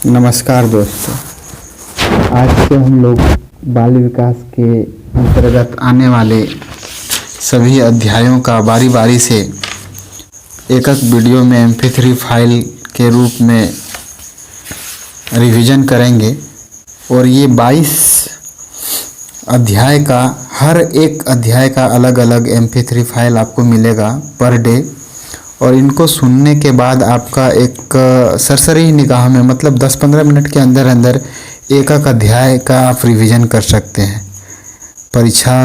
नमस्कार दोस्तों। आज से हम लोग बाल विकास के अंतर्गत आने वाले सभी अध्यायों का बारी बारी से एक एक वीडियो में MP3 फाइल के रूप में रिवीजन करेंगे और ये 22 अध्याय का हर एक अध्याय का अलग अलग MP3 फाइल आपको मिलेगा पर डे। और इनको सुनने के बाद आपका एक सरसरी निगाह में मतलब 10-15 मिनट के अंदर अंदर एक एक अध्याय का आप रिवीजन कर सकते हैं। परीक्षा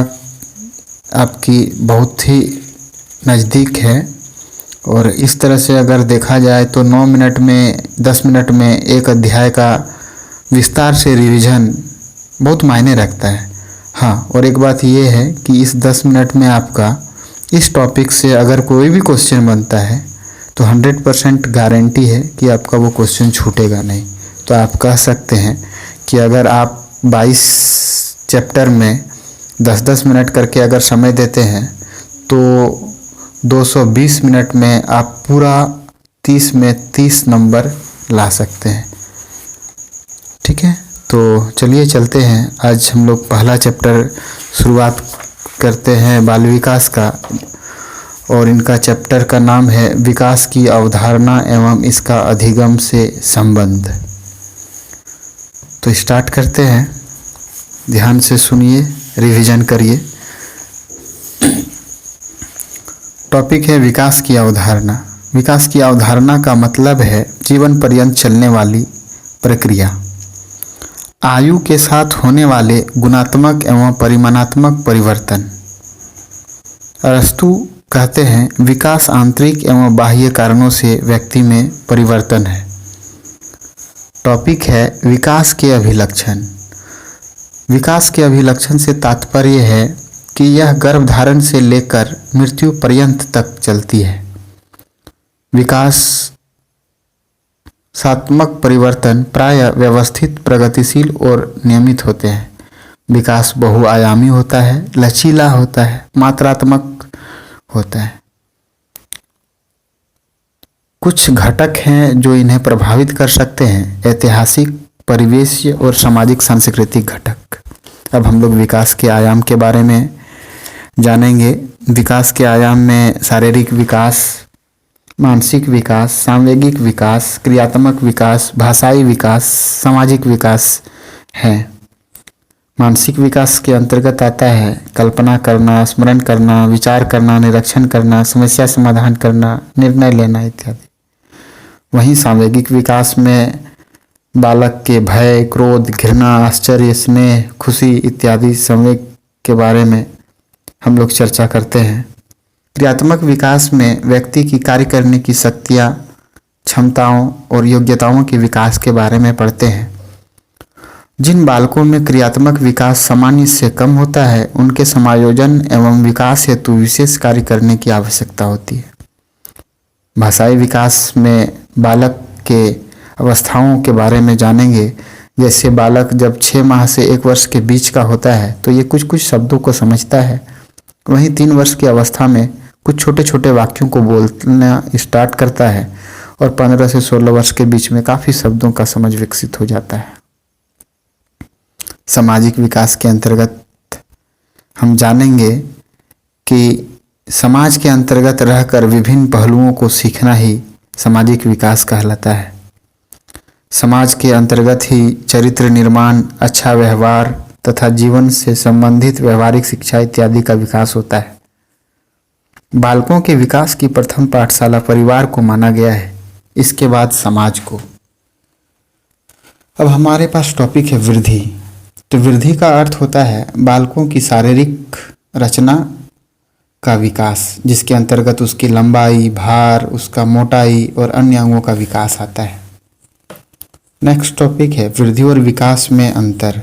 आपकी बहुत ही नज़दीक है और इस तरह से अगर देखा जाए तो 9 मिनट में 10 मिनट में एक अध्याय का विस्तार से रिवीजन बहुत मायने रखता है। हाँ, और एक बात ये है कि इस 10 मिनट में आपका इस टॉपिक से अगर कोई भी क्वेश्चन बनता है तो 100% गारंटी है कि आपका वो क्वेश्चन छूटेगा नहीं। तो आप कह सकते हैं कि अगर आप 22 चैप्टर में 10-10 मिनट करके अगर समय देते हैं तो 220 मिनट में आप पूरा 30 में 30 नंबर ला सकते हैं। ठीक है, तो चलिए चलते हैं। आज हम लोग पहला चैप्टर शुरुआत करते हैं बाल विकास का और इनका चैप्टर का नाम है विकास की अवधारणा एवं इसका अधिगम से संबंध। तो स्टार्ट करते हैं, ध्यान से सुनिए, रिवीजन करिए। टॉपिक है विकास की अवधारणा। विकास की अवधारणा का मतलब है जीवन पर्यंत चलने वाली प्रक्रिया, आयु के साथ होने वाले गुणात्मक एवं परिमाणात्मक परिवर्तन। अरस्तु कहते हैं विकास आंतरिक एवं बाह्य कारणों से व्यक्ति में परिवर्तन है। टॉपिक है विकास के अभिलक्षण। विकास के अभिलक्षण से तात्पर्य है कि यह गर्भधारण से लेकर मृत्यु पर्यंत तक चलती है। विकास सात्मक परिवर्तन प्रायः व्यवस्थित, प्रगतिशील और नियमित होते हैं। विकास बहुआयामी होता है, लचीला होता है, मात्रात्मक होता है। कुछ घटक हैं जो इन्हें प्रभावित कर सकते हैं: ऐतिहासिक, परिवेशीय और सामाजिक सांस्कृतिक घटक। अब हम लोग विकास के आयाम के बारे में जानेंगे। विकास के आयाम में शारीरिक विकास, मानसिक विकास, सांवेगिक विकास, क्रियात्मक विकास, भाषाई विकास, सामाजिक विकास है। मानसिक विकास के अंतर्गत आता है कल्पना करना, स्मरण करना, विचार करना, निरीक्षण करना, समस्या समाधान करना, निर्णय लेना इत्यादि। वहीं सांवेगिक विकास में बालक के भय, क्रोध, घृणा, आश्चर्य, स्नेह, खुशी इत्यादि संवेग के बारे में हम लोग चर्चा करते हैं। क्रियात्मक विकास में व्यक्ति की कार्य करने की शक्तियाँ, क्षमताओं और योग्यताओं के विकास के बारे में पढ़ते हैं। जिन बालकों में क्रियात्मक विकास सामान्य से कम होता है उनके समायोजन एवं विकास हेतु विशेष कार्य करने की आवश्यकता होती है। भाषाई विकास में बालक के अवस्थाओं के बारे में जानेंगे। जैसे बालक जब 6 माह से 1 वर्ष के बीच का होता है तो ये कुछ शब्दों को समझता है। वहीं 3 वर्ष की अवस्था में कुछ छोटे छोटे वाक्यों को बोलना स्टार्ट करता है और 15 से 16 वर्ष के बीच में काफ़ी शब्दों का समझ विकसित हो जाता है। सामाजिक विकास के अंतर्गत हम जानेंगे कि समाज के अंतर्गत रहकर विभिन्न पहलुओं को सीखना ही सामाजिक विकास कहलाता है। समाज के अंतर्गत ही चरित्र निर्माण, अच्छा व्यवहार तथा जीवन से संबंधित व्यवहारिक शिक्षा इत्यादि का विकास होता है। बालकों के विकास की प्रथम पाठशाला परिवार को माना गया है, इसके बाद समाज को। अब हमारे पास टॉपिक है वृद्धि। तो वृद्धि का अर्थ होता है बालकों की शारीरिक रचना का विकास, जिसके अंतर्गत उसकी लंबाई, भार, उसका मोटाई और अन्य अंगों का विकास आता है। नेक्स्ट टॉपिक है वृद्धि और विकास में अंतर।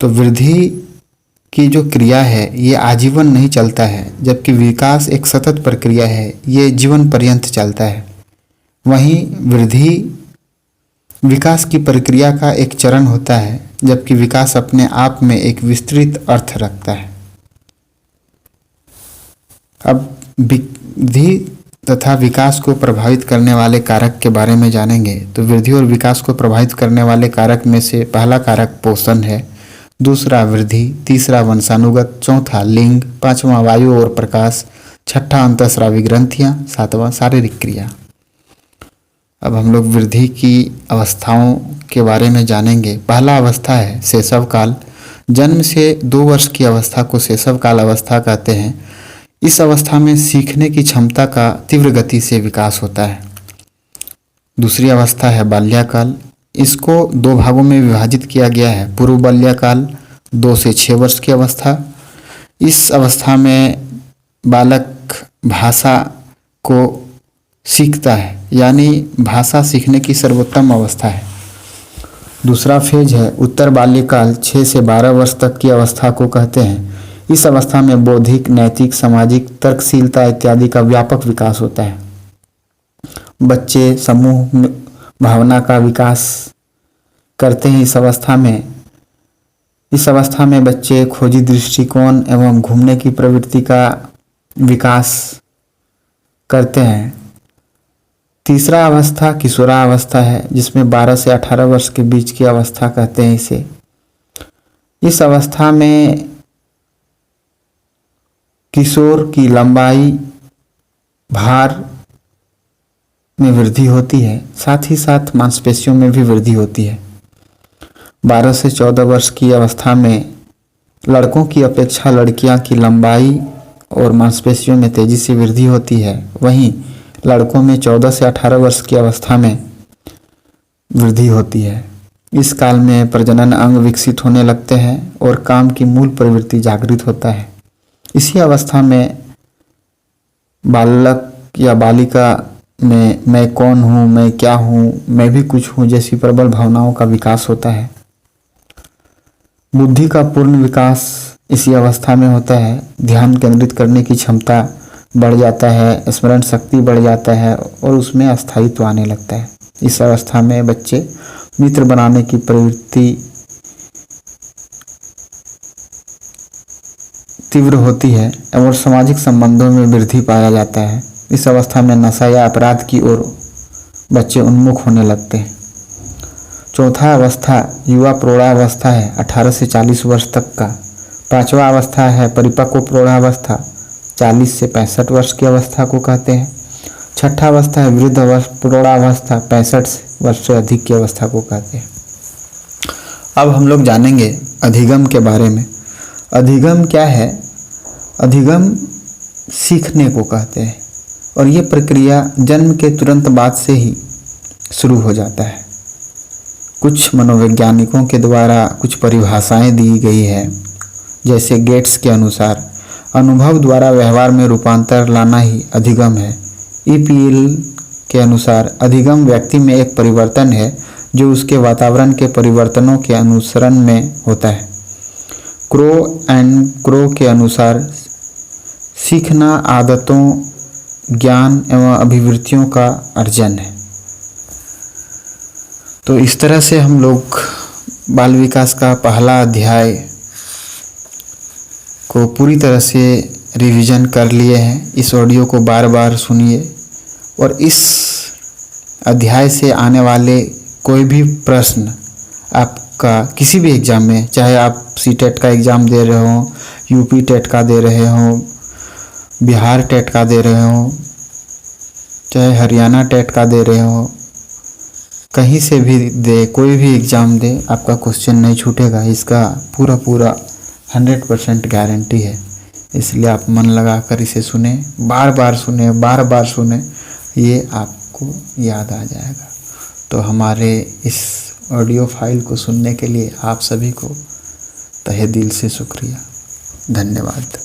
तो वृद्धि की जो क्रिया है ये आजीवन नहीं चलता है, जबकि विकास एक सतत प्रक्रिया है, ये जीवन पर्यंत चलता है। वहीं वृद्धि विकास की प्रक्रिया का एक चरण होता है, जबकि विकास अपने आप में एक विस्तृत अर्थ रखता है। अब वृद्धि तथा विकास को प्रभावित करने वाले कारक के बारे में जानेंगे। तो वृद्धि और विकास को प्रभावित करने वाले कारक में से पहला कारक पोषण है, दूसरा वृद्धि, तीसरा वंशानुगत, चौथा लिंग, पांचवा वायु और प्रकाश, छठा अंतःस्रावी ग्रंथियां, सातवां शारीरिक क्रिया। अब हम लोग वृद्धि की अवस्थाओं के बारे में जानेंगे। पहला अवस्था है शैशव काल। जन्म से 2 वर्ष की अवस्था को शैशव काल अवस्था कहते हैं। इस अवस्था में सीखने की क्षमता का तीव्र गति से विकास होता है। दूसरी अवस्था है बाल्यकाल। इसको 2 भागों में विभाजित किया गया है। पूर्व बाल्यकाल 2 से 6 वर्ष की अवस्था। इस अवस्था में बालक भाषा को सीखता है, यानी भाषा सीखने की सर्वोत्तम अवस्था है। दूसरा फेज है उत्तर बाल्यकाल। 6 से 12 वर्ष तक की अवस्था को कहते हैं। इस अवस्था में बौद्धिक, नैतिक, सामाजिक, तर्कशीलता इत्यादि का व्यापक विकास होता है। बच्चे समूह भावना का विकास करते हैं। इस अवस्था में बच्चे खोजी दृष्टिकोण एवं घूमने की प्रवृत्ति का विकास करते हैं। तीसरा अवस्था किशोरावस्था है, जिसमें 12 से 18 वर्ष के बीच की अवस्था कहते हैं इसे। इस अवस्था में किशोर की लंबाई, भार में वृद्धि होती है, साथ ही साथ मांसपेशियों में भी वृद्धि होती है। 12 से 14 वर्ष की अवस्था में लड़कों की अपेक्षा लड़कियां की लंबाई और मांसपेशियों में तेजी से वृद्धि होती है। वहीं लड़कों में 14 से 18 वर्ष की अवस्था में वृद्धि होती है। इस काल में प्रजनन अंग विकसित होने लगते हैं और काम की मूल प्रवृत्ति जागृत होता है। इसी अवस्था में बालक या बालिका में मैं कौन हूँ, मैं क्या हूँ, मैं भी कुछ हूँ जैसी प्रबल भावनाओं का विकास होता है। बुद्धि का पूर्ण विकास इसी अवस्था में होता है। ध्यान केंद्रित करने की क्षमता बढ़ जाता है, स्मरण शक्ति बढ़ जाता है और उसमें अस्थायित्व आने लगता है। इस अवस्था में बच्चे मित्र बनाने की प्रवृत्ति तीव्र होती है और सामाजिक संबंधों में वृद्धि पाया जाता है। इस अवस्था में नशा या अपराध की ओर बच्चे उन्मुख होने लगते हैं। चौथा अवस्था युवा प्रौढ़ावस्था है, 18 से 40 वर्ष तक का। पांचवा अवस्था है परिपक्व प्रौढ़ावस्था, 40 से 65 वर्ष की अवस्था को कहते हैं। छठा अवस्था है वृद्ध प्रौढ़ावस्था, 65 वर्ष से अधिक की अवस्था को कहते हैं। अब हम लोग जानेंगे अधिगम के बारे में। अधिगम क्या है? अधिगम सीखने को कहते हैं और ये प्रक्रिया जन्म के तुरंत बाद से ही शुरू हो जाता है। कुछ मनोवैज्ञानिकों के द्वारा कुछ परिभाषाएं दी गई है, जैसे गेट्स के अनुसार अनुभव द्वारा व्यवहार में रूपांतर लाना ही अधिगम है। ईपीएल के अनुसार अधिगम व्यक्ति में एक परिवर्तन है जो उसके वातावरण के परिवर्तनों के अनुसरण में होता है। क्रो के अनुसार सीखना आदतों, ज्ञान एवं अभिवृत्तियों का अर्जन है। तो इस तरह से हम लोग बाल विकास का पहला अध्याय को पूरी तरह से रिवीजन कर लिए हैं। इस ऑडियो को बार बार सुनिए और इस अध्याय से आने वाले कोई भी प्रश्न आपका किसी भी एग्ज़ाम में, चाहे आप सीटेट का एग्ज़ाम दे रहे हो, यूपी टेट का दे रहे हो, बिहार टेट का दे रहे हो, चाहे हरियाणा टेट का दे रहे हो, कहीं से भी दे, कोई भी एग्ज़ाम दे, आपका क्वेश्चन नहीं छूटेगा। इसका पूरा 100% गारंटी है। इसलिए आप मन लगा कर इसे सुने, बार बार सुने, ये आपको याद आ जाएगा। तो हमारे इस ऑडियो फाइल को सुनने के लिए आप सभी को तहे दिल से शुक्रिया, धन्यवाद।